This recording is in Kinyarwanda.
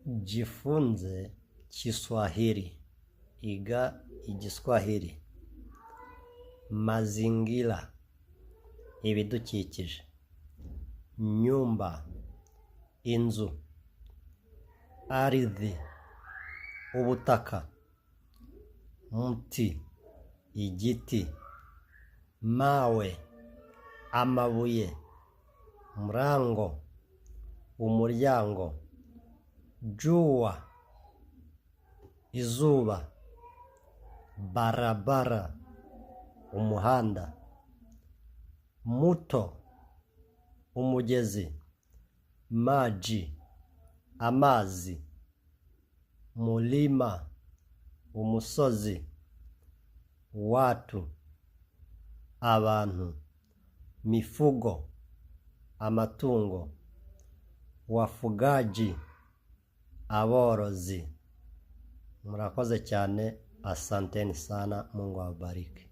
Jifunze Kiswahili. Iga Igiswahili. Mazingira, ibidukikije. Nyumba, inzu. Ardhi, ubutaka. Mti, igiti. Mawe, amabuye. Mlango, umuryango. Jua, izuba. Barabara, umuhanda. Muto, umugezi. Maji, amazi. Mulima, umusozi. Watu, abantu. Mifugo, amatungo. Wafugaji, aborozi. Murakoze cyane, asanteni sana, Mungu awabariki.